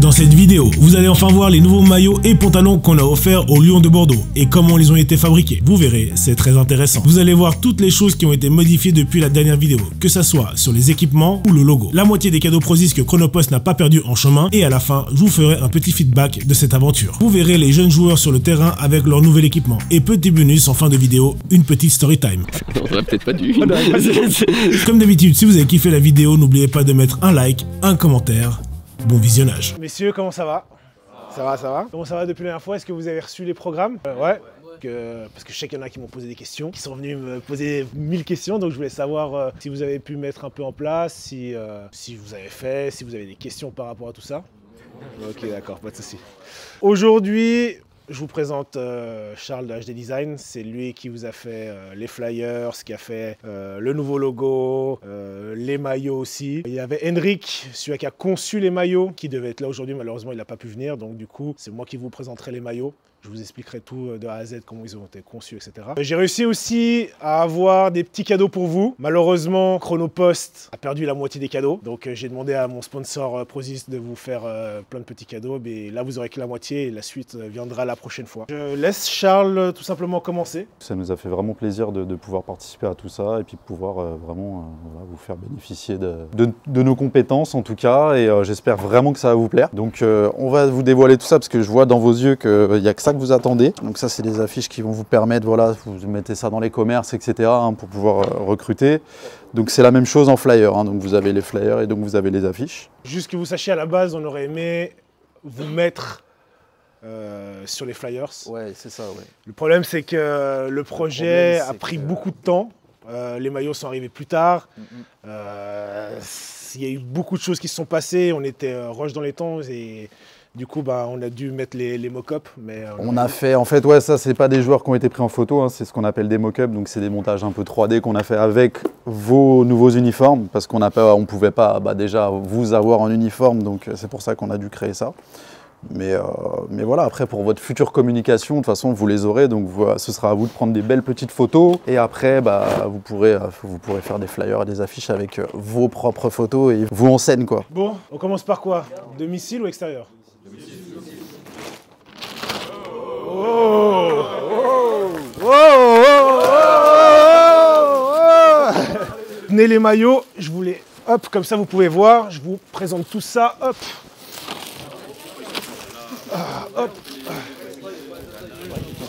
Dans cette vidéo, vous allez enfin voir les nouveaux maillots et pantalons qu'on a offerts aux Lions de Bordeaux et comment ils ont été fabriqués. Vous verrez, c'est très intéressant. Vous allez voir toutes les choses qui ont été modifiées depuis la dernière vidéo, que ça soit sur les équipements ou le logo. La moitié des cadeaux Prozis que Chronopost n'a pas perdu en chemin et à la fin, je vous ferai un petit feedback de cette aventure. Vous verrez les jeunes joueurs sur le terrain avec leur nouvel équipement et petit bonus en fin de vidéo, une petite story time. On aurait peut-être pas dû. Comme d'habitude, si vous avez kiffé la vidéo, n'oubliez pas de mettre un like, un commentaire. Bon visionnage. Messieurs, comment ça va? Ça va. Comment ça va depuis la dernière fois? Est-ce que vous avez reçu les programmes? Ouais. Parce que je sais qu'il y en a qui m'ont posé des questions, qui sont venus me poser 1000 questions, donc je voulais savoir si vous avez pu mettre un peu en place, si vous avez fait, si vous avez des questions par rapport à tout ça. Ok, d'accord, pas de souci. Aujourd'hui, je vous présente Charles de HD Design, c'est lui qui vous a fait les flyers, qui a fait le nouveau logo, les maillots aussi. Il y avait Henrik, celui qui a conçu les maillots, qui devait être là aujourd'hui, malheureusement il n'a pas pu venir, donc du coup c'est moi qui vous présenterai les maillots. Je vous expliquerai tout de A à Z, comment ils ont été conçus, etc. J'ai réussi aussi à avoir des petits cadeaux pour vous. Malheureusement, Chronopost a perdu la moitié des cadeaux. Donc j'ai demandé à mon sponsor Prozis de vous faire plein de petits cadeaux. Mais là, vous aurez que la moitié et la suite viendra la prochaine fois. Je laisse Charles tout simplement commencer. Ça nous a fait vraiment plaisir de pouvoir participer à tout ça et puis pouvoir vraiment voilà, vous faire bénéficier de nos compétences en tout cas. Et j'espère vraiment que ça va vous plaire. Donc on va vous dévoiler tout ça parce que je vois dans vos yeux qu'il n'y a que ça que vous attendez. Donc ça, c'est des affiches qui vont vous permettre, voilà, vous mettez ça dans les commerces, etc. Pour pouvoir recruter. Donc c'est la même chose en flyer. Donc vous avez les flyers et donc vous avez les affiches. Juste que vous sachiez, à la base, on aurait aimé vous mettre sur les flyers. Ouais, c'est ça, ouais. Le problème, c'est que le projet a pris beaucoup de temps. Les maillots sont arrivés plus tard. Il y a eu beaucoup de choses qui se sont passées. On était rush dans les temps et du coup, on a dû mettre les mock-ups. On a fait, en fait, ouais, ça, c'est pas des joueurs qui ont été pris en photo, hein, c'est ce qu'on appelle des mock-ups. Donc, c'est des montages un peu 3D qu'on a fait avec vos nouveaux uniformes parce qu'on ne pouvait pas déjà vous avoir en uniforme. Donc, c'est pour ça qu'on a dû créer ça. Mais voilà, après, pour votre future communication, de toute façon, vous les aurez. Donc, ce sera à vous de prendre des belles petites photos. Et après, vous pourrez faire des flyers et des affiches avec vos propres photos et vous en scène, quoi. Bon, on commence par quoi? Domicile ou extérieur? Tenez les maillots, je vous les... Hop, comme ça vous pouvez voir, je vous présente tout ça, hop. Hop.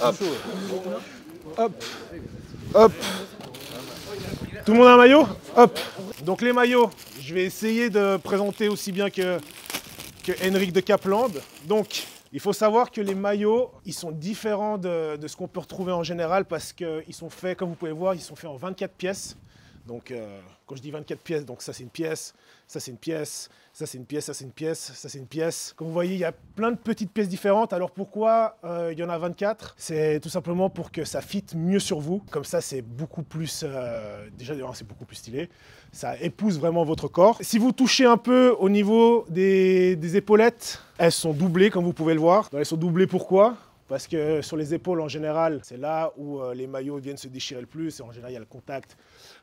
Hop. Hop. Hop. Tout le monde a un maillot? Hop. Donc les maillots, je vais essayer de présenter aussi bien que Henrik de Kapland. Donc, il faut savoir que les maillots, ils sont différents de ce qu'on peut retrouver en général parce qu'ils sont faits, comme vous pouvez voir, ils sont faits en 24 pièces. Donc, quand je dis 24 pièces, donc ça c'est une pièce, ça c'est une pièce, ça c'est une pièce, ça c'est une pièce, ça c'est une pièce. Comme vous voyez, il y a plein de petites pièces différentes. Alors pourquoi il y en a 24? C'est tout simplement pour que ça fitte mieux sur vous. Comme ça, c'est beaucoup plus, déjà c'est beaucoup plus stylé. Ça épouse vraiment votre corps. Si vous touchez un peu au niveau des épaulettes, elles sont doublées comme vous pouvez le voir. Elles sont doublées pourquoi? Parce que sur les épaules en général, c'est là où les maillots viennent se déchirer le plus. Et en général, il y a le contact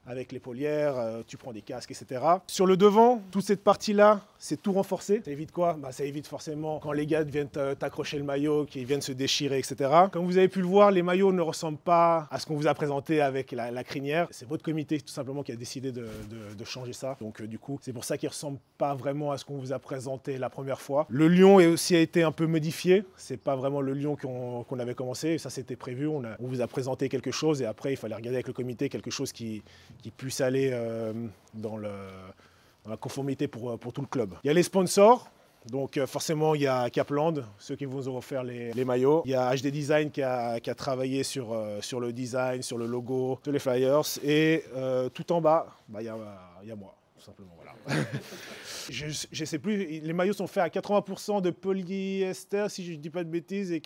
avec l'épaulière, tu prends des casques, etc. Sur le devant, toute cette partie-là, c'est tout renforcé. Ça évite quoi? Ça évite forcément quand les gars viennent t'accrocher le maillot, qu'ils viennent se déchirer, etc. Comme vous avez pu le voir, les maillots ne ressemblent pas à ce qu'on vous a présenté avec la crinière. C'est votre comité tout simplement qui a décidé de changer ça. Donc du coup, c'est pour ça qu'ils ne ressemblent pas vraiment à ce qu'on vous a présenté la première fois. Le lion aussi a été un peu modifié. C'est pas vraiment le lion qu'on avait commencé. Ça, c'était prévu. On vous a présenté quelque chose et après, il fallait regarder avec le comité quelque chose qui puisse aller dans la conformité pour tout le club. Il y a les sponsors, donc forcément il y a Kapland, ceux qui vous ont offert les maillots. Il y a HD Design qui a travaillé sur le design, sur le logo, sur les flyers. Et tout en bas, il y a moi, tout simplement. Voilà. Je sais plus, les maillots sont faits à 80% de polyester, si je ne dis pas de bêtises, et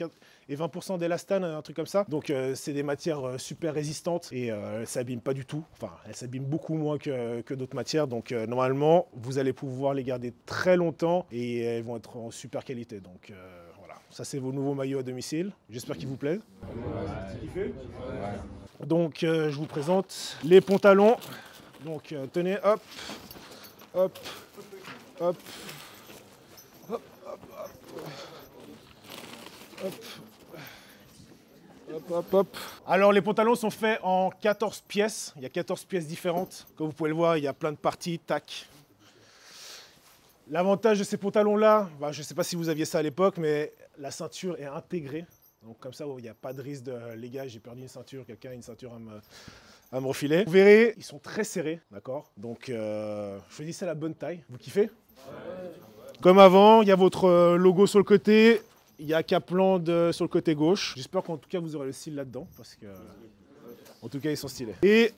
20% d'élastane, un truc comme ça. Donc c'est des matières super résistantes et elles ne s'abîment pas du tout. Enfin, elles s'abîment beaucoup moins que d'autres matières. Donc normalement, vous allez pouvoir les garder très longtemps et elles vont être en super qualité. Donc voilà, ça c'est vos nouveaux maillots à domicile. J'espère qu'ils vous plaisent. Donc je vous présente les pantalons. Donc tenez, hop, hop, hop, hop, hop, hop. Hop. Hop, hop, hop. Alors les pantalons sont faits en 14 pièces. Il y a 14 pièces différentes. Comme vous pouvez le voir, il y a plein de parties. Tac. L'avantage de ces pantalons-là, bah, je ne sais pas si vous aviez ça à l'époque, mais la ceinture est intégrée. Donc comme ça, il n'y a pas de risque de les gars, j'ai perdu une ceinture, quelqu'un a une ceinture à me refiler. Vous verrez, ils sont très serrés, d'accord? Donc choisissez la bonne taille. Vous kiffez? Comme avant, il y a votre logo sur le côté. Il y a Kaplan sur le côté gauche. J'espère qu'en tout cas vous aurez le style là-dedans parce que, en tout cas, ils sont stylés. Et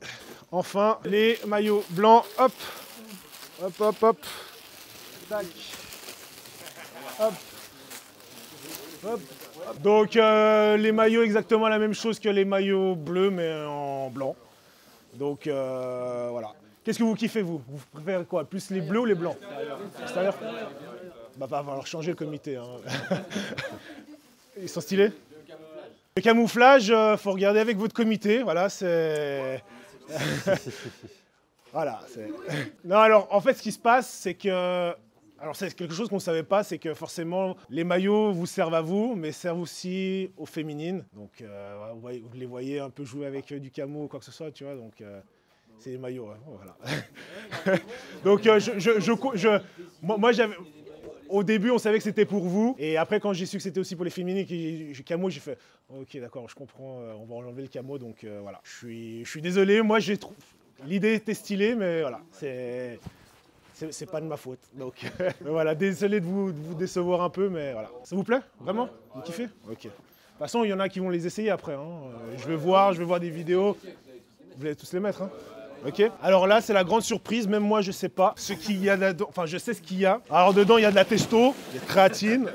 enfin, les maillots blancs. Hop, hop, hop, hop. Tac. Hop. Hop. Donc les maillots exactement la même chose que les maillots bleus mais en blanc. Donc voilà. Qu'est-ce que vous kiffez vous? Vous préférez quoi? Plus les bleus ou les blancs? Extérieur? Bah va falloir changer le comité. Hein. Ils sont stylés? Le camouflage, faut regarder avec votre comité. Voilà, c'est. Voilà. Non alors en fait ce qui se passe c'est que. Alors c'est quelque chose qu'on ne savait pas, c'est que forcément les maillots vous servent à vous, mais servent aussi aux féminines. Donc vous les voyez un peu jouer avec du camo ou quoi que ce soit, tu vois. Donc c'est des maillots, hein, voilà. Donc moi j'avais. Au début, on savait que c'était pour vous. Et après, quand j'ai su que c'était aussi pour les féminines, camo, j'ai fait ok, d'accord, je comprends, on va enlever le camo. Donc voilà. Je suis désolé, moi l'idée était stylée, mais voilà, c'est pas de ma faute. Donc voilà, désolé de vous décevoir un peu, mais voilà. Ça vous plaît? Vraiment? Vous kiffez? Ok. De toute façon, il y en a qui vont les essayer après. Hein. Je vais voir des vidéos. Vous allez tous les mettre, hein? Ok. Alors là, c'est la grande surprise. Même moi, je sais pas ce qu'il y a là-dedans. Enfin, je sais ce qu'il y a. Alors dedans, il y a de la testo, il y a de créatine.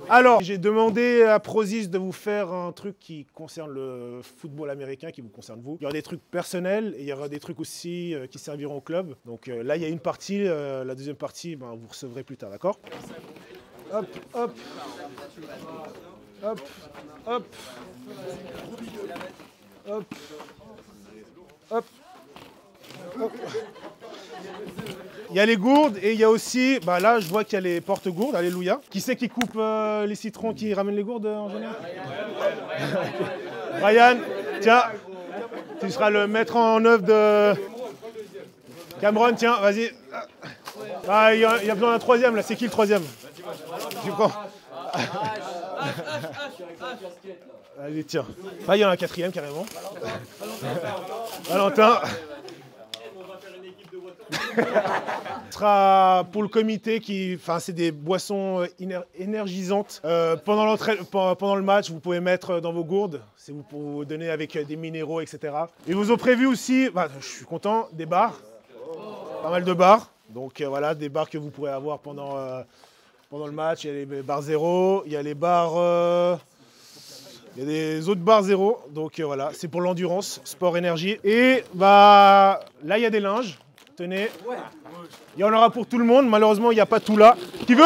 Alors, j'ai demandé à Prozis de vous faire un truc qui concerne le football américain, qui vous concerne vous. Il y aura des trucs personnels et il y aura des trucs aussi qui serviront au club. Donc là, il y a une partie. La deuxième partie, ben, vous recevrez plus tard, d'accord? Hop, hop. Hop, hop. Hop. Hop. Hop. Il y a les gourdes et il y a aussi, bah là je vois qu'il y a les porte-gourdes, alléluia. Qui c'est qui coupe les citrons, qui ramène les gourdes en général? Ryan, tiens, tu seras le maître en œuvre de Cameron, tiens, vas-y. Ah, il y a besoin d'un troisième là, c'est qui le troisième? Tu prends. Allez, tiens. Ah, il y en a un quatrième carrément. Valentin. Ce sera pour le comité c'est des boissons énergisantes. Pendant le match, vous pouvez mettre dans vos gourdes, c'est pour vous donner avec des minéraux, etc. Ils vous ont prévu aussi, je suis content, des bars, pas mal de bars. Donc voilà, des bars que vous pourrez avoir pendant le match. Il y a les bars zéro, il y a les bars... il y a des autres bars zéro. Donc voilà, c'est pour l'endurance, sport, énergie. Et là, il y a des linges. Tenez. Il y en aura pour tout le monde. Malheureusement, il n'y a pas tout là. Qui veut?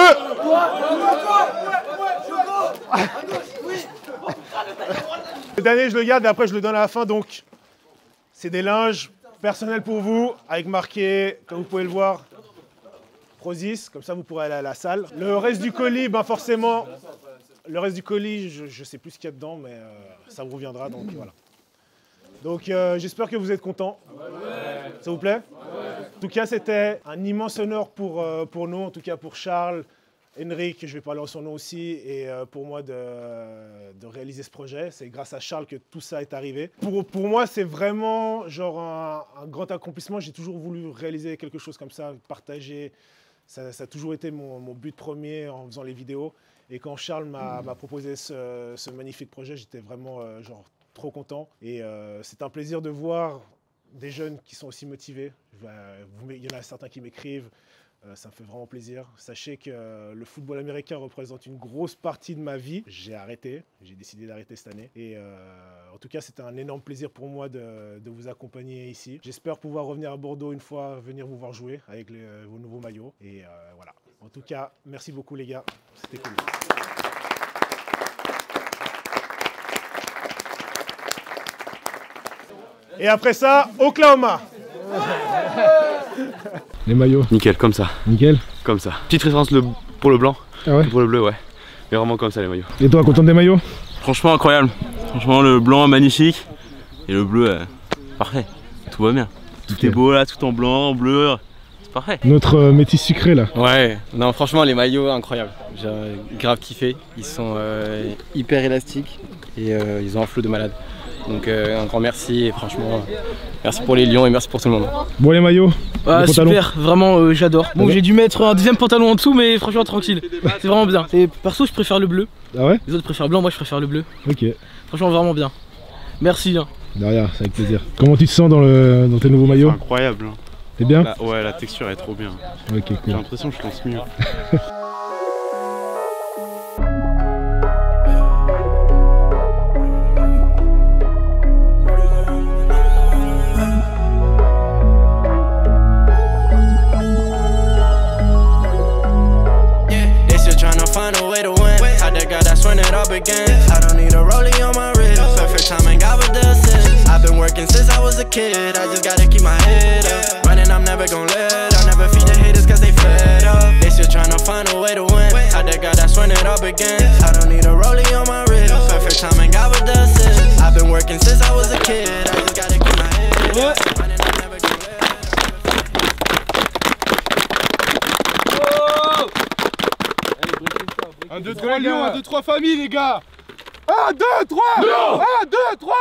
Cette année, je le garde et après, je le donne à la fin. Donc, c'est des linges personnels pour vous, avec marqué, comme vous pouvez le voir, Prozis. Comme ça, vous pourrez aller à la salle. Le reste du colis, forcément, le reste du colis, je ne sais plus ce qu'il y a dedans, mais ça vous reviendra. Donc, voilà. Donc, j'espère que vous êtes contents. Ça vous plaît? En tout cas, c'était un immense honneur pour nous, en tout cas pour Charles, Henrik, je vais parler en son nom aussi, et pour moi de réaliser ce projet. C'est grâce à Charles que tout ça est arrivé. Pour moi, c'est vraiment genre un grand accomplissement. J'ai toujours voulu réaliser quelque chose comme ça, partager. Ça a toujours été mon but premier en faisant les vidéos. Et quand Charles m'a proposé ce magnifique projet, j'étais vraiment trop content. Et c'est un plaisir de voir des jeunes qui sont aussi motivés. Il y en a certains qui m'écrivent. Ça me fait vraiment plaisir. Sachez que le football américain représente une grosse partie de ma vie. J'ai décidé d'arrêter cette année. Et en tout cas, c'était un énorme plaisir pour moi de vous accompagner ici. J'espère pouvoir revenir à Bordeaux une fois, venir vous voir jouer avec vos nouveaux maillots. Et voilà. En tout cas, merci beaucoup les gars. C'était cool. Et après ça, Oklahoma. Les maillots? Nickel, comme ça. Nickel. Comme ça. Petite référence pour le blanc. Ah ouais? Pour le bleu, ouais. Mais vraiment comme ça les maillots. Et toi, content des maillots? Franchement incroyable. Franchement le blanc magnifique. Et le bleu, parfait. Tout va bien. Tout est beau là, tout en blanc, en bleu. C'est parfait. Notre métis sucré là. Ouais, non franchement les maillots incroyables. J'ai grave kiffé. Ils sont hyper élastiques et ils ont un flow de malade. Donc un grand merci et franchement merci pour les lions et merci pour tout le monde. Bon les maillots? Ah super, vraiment j'adore. Bon j'ai dû mettre un deuxième pantalon en dessous mais franchement tranquille. C'est vraiment bien. Et perso je préfère le bleu. Ah ouais? Les autres préfèrent blanc, moi je préfère le bleu. Ok. Franchement vraiment bien. Merci hein. Derrière, c'est avec plaisir. Comment tu te sens dans tes nouveaux maillots? Incroyable. T'es bien? Ouais, la texture est trop bien. Ok, cool. J'ai l'impression que je lance mieux. Since I was a kid, I just gotta keep my head up. Running, I'm never gonna let. I'll never feed the haters cause they fed up. They still tryna find a way to win. I that guy that's running up again. I don't need a rollie on my wrist. Perfect timing, God with the assist. I've been working since I was a kid. I just gotta keep my head up. Running, I'm never gonna let. 1, 2, 3 lions, 1, 2, 3 familles les gars. 1, 2, 3 1, 2, 3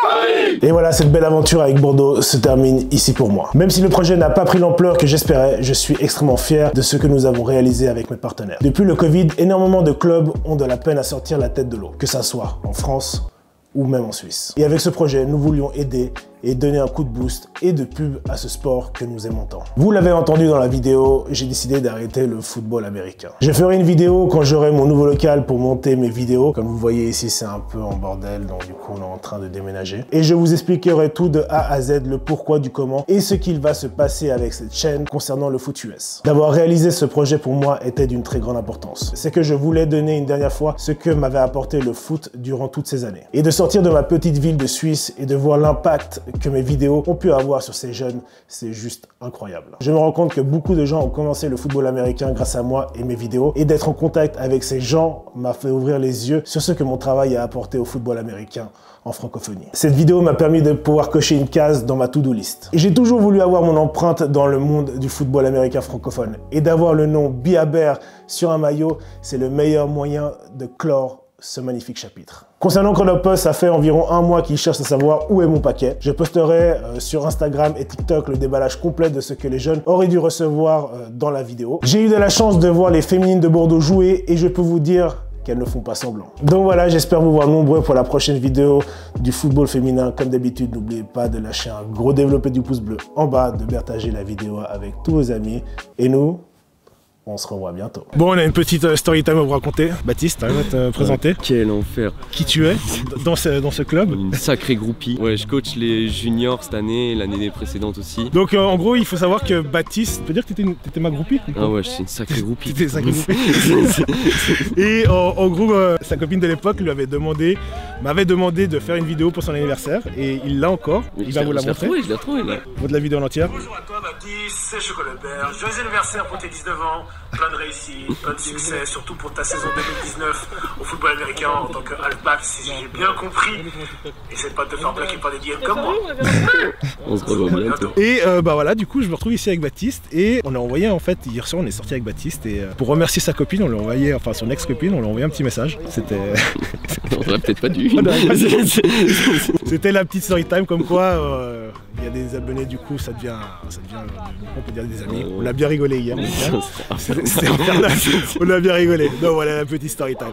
Et voilà, cette belle aventure avec Bordeaux se termine ici pour moi. Même si le projet n'a pas pris l'ampleur que j'espérais, je suis extrêmement fier de ce que nous avons réalisé avec mes partenaires. Depuis le Covid, énormément de clubs ont de la peine à sortir la tête de l'eau, que ça soit en France ou même en Suisse. Et avec ce projet, nous voulions aider et donner un coup de boost et de pub à ce sport que nous aimons tant. Vous l'avez entendu dans la vidéo, j'ai décidé d'arrêter le football américain. Je ferai une vidéo quand j'aurai mon nouveau local pour monter mes vidéos. Comme vous voyez ici, c'est un peu en bordel, donc du coup on est en train de déménager. Et je vous expliquerai tout de A à Z, le pourquoi du comment et ce qu'il va se passer avec cette chaîne concernant le foot US. D'avoir réalisé ce projet pour moi était d'une très grande importance. C'est que je voulais donner une dernière fois ce que m'avait apporté le foot durant toutes ces années. Et de sortir de ma petite ville de Suisse et de voir l'impact que mes vidéos ont pu avoir sur ces jeunes, c'est juste incroyable. Je me rends compte que beaucoup de gens ont commencé le football américain grâce à moi et mes vidéos, et d'être en contact avec ces gens m'a fait ouvrir les yeux sur ce que mon travail a apporté au football américain en francophonie. Cette vidéo m'a permis de pouvoir cocher une case dans ma to-do list. Et j'ai toujours voulu avoir mon empreinte dans le monde du football américain francophone, et d'avoir le nom Biabert sur un maillot, c'est le meilleur moyen de clore ce magnifique chapitre. Concernant Chronopost, ça fait environ 1 mois qu'il cherche à savoir où est mon paquet. Je posterai sur Instagram et TikTok le déballage complet de ce que les jeunes auraient dû recevoir dans la vidéo. J'ai eu de la chance de voir les féminines de Bordeaux jouer et je peux vous dire qu'elles ne font pas semblant. Donc voilà, j'espère vous voir nombreux pour la prochaine vidéo du football féminin. Comme d'habitude, n'oubliez pas de lâcher un gros développé du pouce bleu en bas, de partager la vidéo avec tous vos amis. Et nous, on se revoit bientôt. Bon, on a une petite story time à vous raconter. Baptiste, tu vas te présenter. Quel enfer. Qui tu es dans ce club? Une sacrée groupie. Ouais, je coach les juniors cette année, l'année précédente aussi. Donc en gros, il faut savoir que Baptiste, tu peux dire que t'étais ma groupie? Ah ouais, c'est une sacrée groupie. T'étais sacrée groupie. Et en gros, sa copine de l'époque m'avait demandé de faire une vidéo pour son anniversaire. Et il l'a encore. Il va vous la montrer. Je l'ai trouvé là. Votre la vidéo en entière. Bonjour à toi Baptiste, c'est Chocolatbert. Joyeux anniversaire pour tes 19 ans. Plein de réussite, plein de succès, surtout pour ta saison 2019 au football américain en tant que halfback, si j'ai bien compris. Essaie pas de te faire bloquer par des DM comme moi. On se revoit bientôt. Et bah voilà, du coup, je me retrouve ici avec Baptiste et on a envoyé en fait, hier soir, on est sorti avec Baptiste et pour remercier sa copine, on lui a envoyé, enfin son ex-copine, on lui a envoyé un petit message. C'était. On aurait peut-être pas dû. C'était la petite story time comme quoi il y a des abonnés, du coup, ça devient on peut dire des amis. On a bien rigolé hier. C'était infernal. On a bien rigolé. Donc voilà la petite story time.